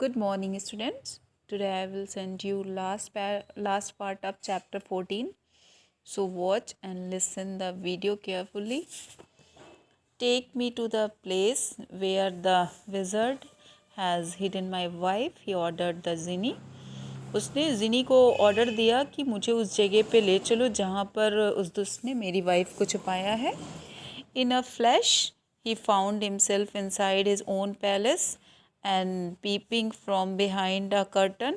Good morning, students. Today I will send you last part of chapter 14. So watch and listen the video carefully. Take me to the place where the wizard has hidden my wife, he ordered the genie. उसने जिनी को order दिया कि मुझे उस जगह पे ले चलो जहाँ पर उस दुष्ट ने मेरी वाइफ को छुपाया है. In a flash, he found himself inside his own palace and peeping from behind a curtain,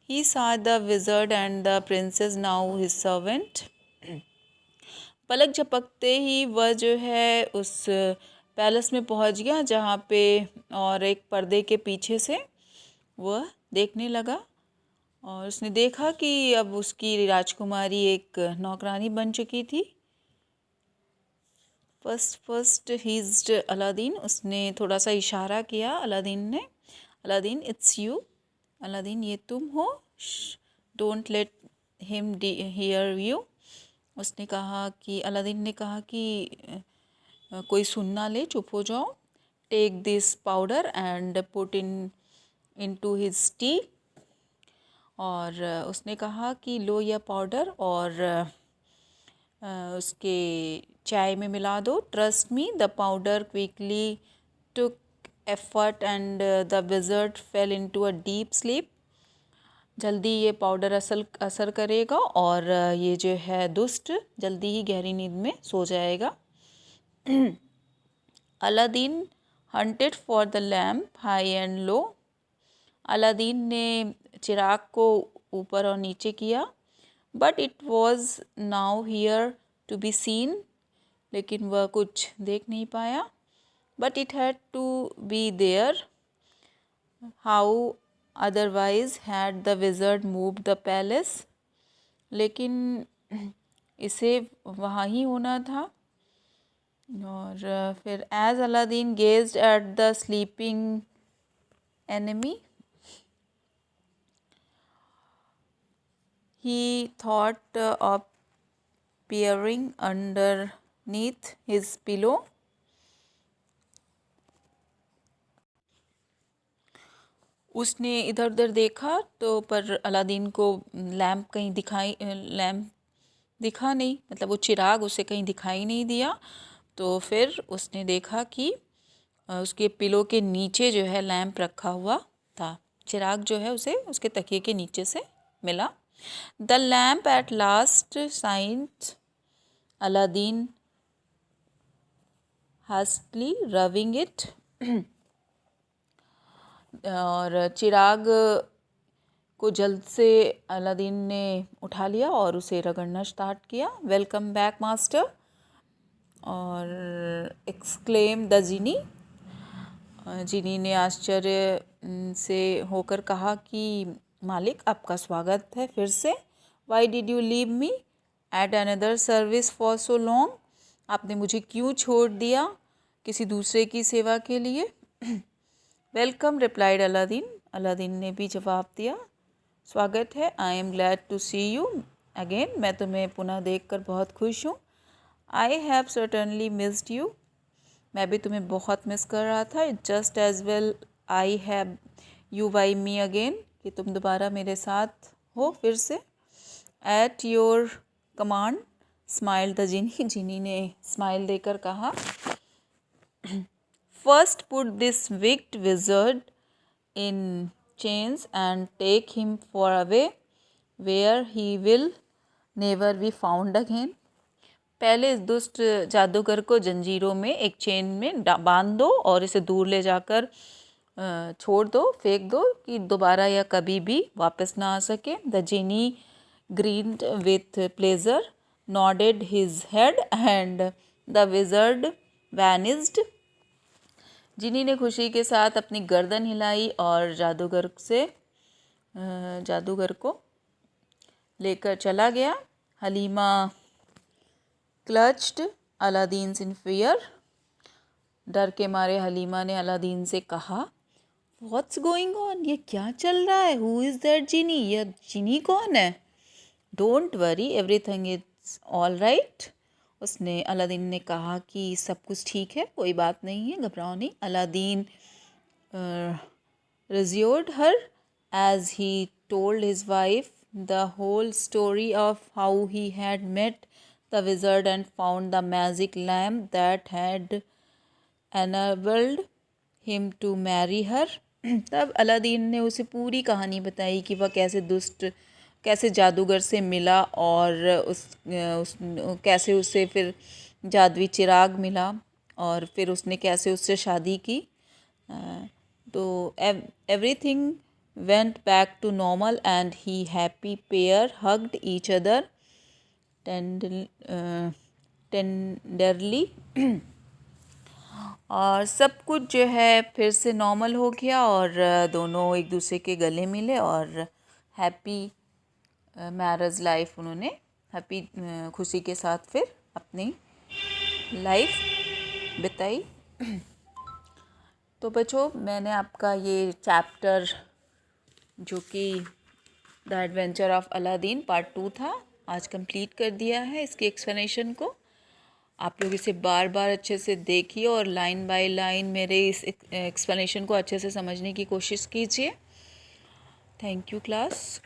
he saw the wizard and the princess, now his servant. पलक झपकते ही वह जो है उस पैलेस में पहुंच गया जहाँ पे और एक पर्दे के पीछे से वह देखने लगा और उसने देखा कि अब उसकी राजकुमारी एक नौकरानी बन चुकी थी. फर्स्ट हीज्ड अलादीन, उसने थोड़ा सा इशारा किया अलादीन ने. Aladdin, it's you. अलादीन, ये तुम हो. Don't let him here you. उसने कहा कि अलादीन ने कहा कि कोई सुन ना ले, चुप हो जाओ. Take this powder and put into his tea. और उसने कहा कि लो यह पाउडर और उसके चाय में मिला दो. Trust me, the powder quickly took effort and the wizard fail into a deep sleep. जल्दी ये पाउडर असर करेगा और ये जो है दुष्ट जल्दी ही गहरी नींद में सो जाएगा. Aladdin hunted for the lamp high and low. Aladdin ने चिराग को ऊपर और नीचे किया. But it was nowhere to be seen. लेकिन वह कुछ देख नहीं पाया. But it had to be there. How otherwise had the wizard move the palace. लेकिन इसे वहाँ ही होना था. और फिर as Aladdin gazed at the sleeping enemy, he thought of peering underneath his pillow. उसने इधर उधर देखा तो पर अलादीन को लैम्प दिखा नहीं, मतलब वो चिराग उसे कहीं दिखाई नहीं दिया. तो फिर उसने देखा कि उसके पिलो के नीचे जो है लैम्प रखा हुआ था. चिराग जो है उसे उसके तकिए के नीचे से मिला. The lamp at last signed Aladdin hastily rubbing it. और चिराग को जल्द से अलादीन ने उठा लिया और उसे रगड़ना स्टार्ट किया. Welcome back master. और एक्सक्लेम द जिनी. जिनी ने आश्चर्य से होकर कहा कि मालिक, आपका स्वागत है फिर से. Why did you leave me at another service for so long. आपने मुझे क्यों छोड़ दिया किसी दूसरे की सेवा के लिए. Welcome, replied Aladdin. अलादीन ने भी जवाब दिया, स्वागत है. I am glad to see you again. मैं तुम्हें पुनः देखकर बहुत खुश हूँ. I have certainly missed you. मैं भी तुम्हें बहुत मिस कर रहा था. It just as well I have you by me again. कि तुम दोबारा मेरे साथ हो फिर से. At your command smile the genie. Genie ने स्माइल देकर कहा, first put this wicked wizard in chains and take him for away where he will never be found again. पहले इस दुष्ट जादूगर को जंजीरों में एक चेन में बांध दो और इसे दूर ले जाकर छोड़ दो, फेंक दो कि दोबारा या कभी भी वापस ना आ सके. The genie grinned with pleasure, nodded his head and the wizard vanished. Genie ने खुशी के साथ अपनी गर्दन हिलाई और जादूगर को लेकर चला गया. Halima clutched Aladdin in fear. डर के मारे हलीमा ने अलादीन से कहा, व्हाट्स गोइंग ऑन. ये क्या चल रहा है. हु इज़ दैट जिनी. यह जिनी कौन है. Don't worry, everything is all right. उसने अलादीन ने कहा कि सब कुछ ठीक है, कोई बात नहीं है, घबराओ नहीं. Aladdin reassured her as he told his wife the whole story of how he had met the wizard and found the magic lamp that had enabled him to marry her. तब अलादीन ने उसे पूरी कहानी बताई कि वह कैसे जादूगर से मिला और कैसे उसे फिर जादुई चिराग मिला और फिर उसने कैसे उससे शादी की. तो everything went back to normal and he happy pair hugged each other tenderly. और सब कुछ जो है फिर से नॉर्मल हो गया और दोनों एक दूसरे के गले मिले और हैप्पी मैरिज लाइफ उन्होंने हैप्पी खुशी के साथ फिर अपनी लाइफ बिताई. तो बच्चों, मैंने आपका ये चैप्टर जो कि the adventure of Aladdin part 2 था आज कंप्लीट कर दिया है. इसके एक्सप्लेनेशन को आप लोग इसे बार बार अच्छे से देखिए और लाइन बाय लाइन मेरे इस एक्सप्लेनेशन को अच्छे से समझने की कोशिश कीजिए. Thank you class.